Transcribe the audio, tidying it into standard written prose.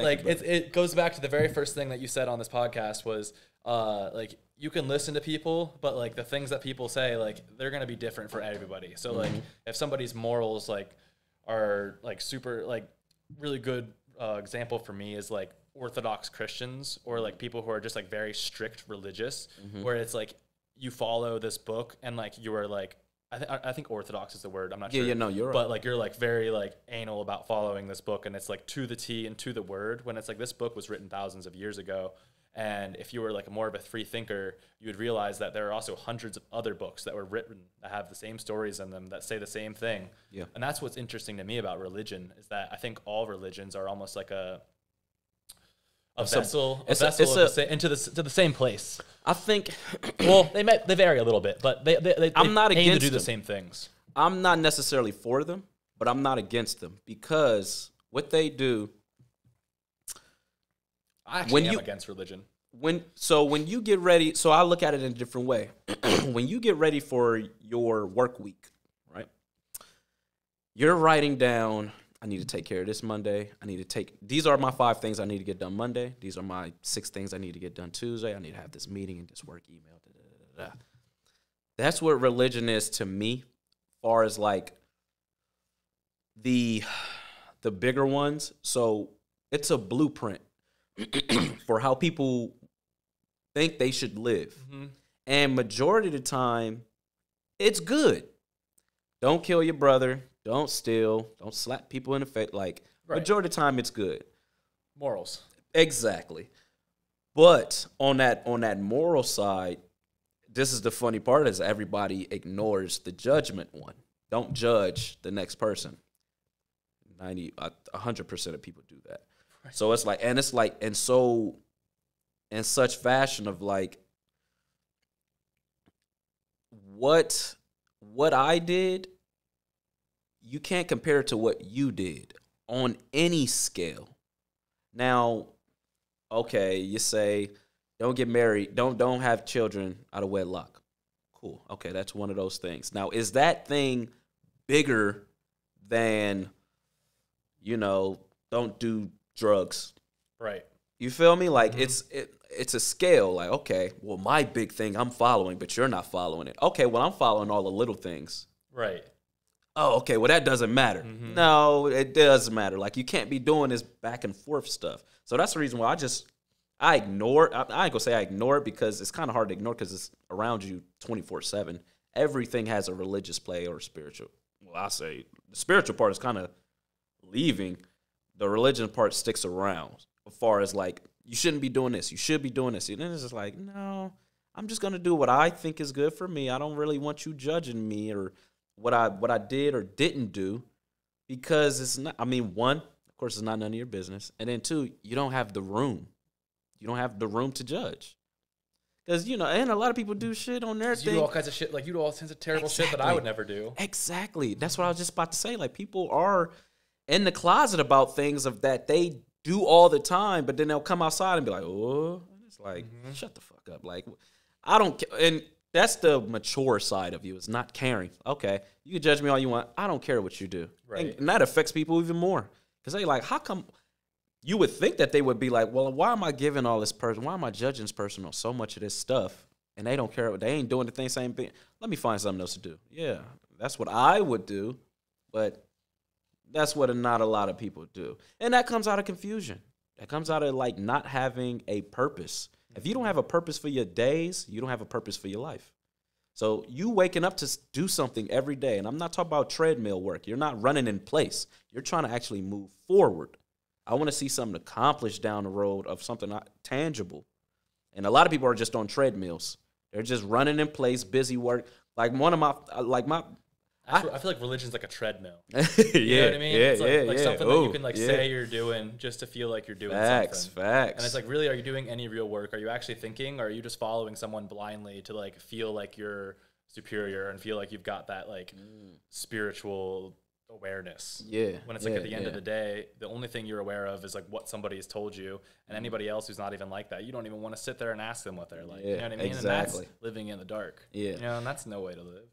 like it goes back to the very first thing that you said on this podcast was like you can listen to people, but like the things that people say, like they're gonna be different for everybody. So like if somebody's morals like are like super like really good example for me is like Orthodox Christians or like people who are just like very strict religious, where it's like you follow this book and like you are like I think Orthodox is the word. I'm not sure. Yeah, no, you're right. But like you're like very like anal about following this book, and it's like to the T and to the word. When it's like this book was written thousands of years ago, and if you were like more of a free thinker, you would realize that there are also hundreds of other books that were written that have the same stories in them that say the same thing. Yeah. And that's what's interesting to me about religion is that I think all religions are almost like a vessel into the same place. I think. Well, they vary a little bit, but they I'm not aim to against do the them. same things. I'm not necessarily for them, but I'm not against them because what they do. I actually am against religion. When you get ready, so I look at it in a different way. When you get ready for your work week, right? You're writing down, I need to take care of this Monday. These are my 5 things I need to get done Monday. These are my 6 things I need to get done Tuesday. I need to have this meeting and this work email. Da, da, da, da. That's what religion is to me, as far as like the bigger ones. So it's a blueprint for how people think they should live. And majority of the time, it's good. Don't kill your brother. Don't steal. Don't slap people in the face. Like, majority of the time, it's good. Morals. Exactly. But on that moral side, this is the funny part is everybody ignores the judgment one. Don't judge the next person. 100% of people do that. Right. So it's like, and so in such fashion of like, what I did, you can't compare it to what you did on any scale. Now, okay, you say, don't get married, don't have children out of wedlock. Cool. Okay, that's one of those things. Now, is that thing bigger than, don't do drugs? Right. You feel me? Like it's a scale. Like, okay, well, my big thing I'm following, but you're not following it. Okay, well, I'm following all the little things. Right. Oh, okay, well, that doesn't matter. No, it does matter. Like, you can't be doing this back and forth stuff. So that's the reason why I ignore it. I ain't going to say I ignore it because it's kind of hard to ignore because it's around you 24/7. Everything has a religious play or spiritual. Well, I say the spiritual part is kind of leaving. The religion part sticks around as far as, like, you shouldn't be doing this. You should be doing this. And then it's just like, no, I'm just going to do what I think is good for me. I don't really want you judging me or what I did or didn't do because it's not, one, of course, it's not none of your business. And then 2, you don't have the room. You don't have the room to judge. Because, and a lot of people do shit on their thing. You do all kinds of shit. Like, you do all kinds of terrible shit that I would never do. Exactly. That's what I was just about to say. Like, people are in the closet about things of that they do all the time, but then they'll come outside and be like, oh, and it's like, shut the fuck up. Like, I don't care. And that's the mature side of you, is not caring. Okay, you can judge me all you want. I don't care what you do. Right. And that affects people even more. Because they like, how come you would think that they would be like, well, why am I giving all this person, why am I judging this person on so much of this stuff? And they don't care. They ain't doing the same thing. Let me find something else to do. Yeah, that's what I would do. But that's what not a lot of people do. And that comes out of confusion. That comes out of, like, not having a purpose. If you don't have a purpose for your days, you don't have a purpose for your life. So you waking up to do something every day, and I'm not talking about treadmill work. You're not running in place. You're trying to actually move forward. I want to see something accomplished down the road of something tangible. And a lot of people are just on treadmills. They're just running in place, busy work. Like I feel like religion's like a treadmill. You know what I mean? Yeah, it's like something that you can say you're doing just to feel like you're doing something. Facts. And it's like, really, are you doing any real work? Are you actually thinking? Or are you just following someone blindly to like feel like you're superior and feel like you've got that like spiritual awareness? Yeah. When it's like at the end of the day, the only thing you're aware of is like what somebody has told you, and anybody else who's not even like that, you don't even want to sit there and ask them what they're like. You know what I mean? Exactly. And that's living in the dark. Yeah. And that's no way to live.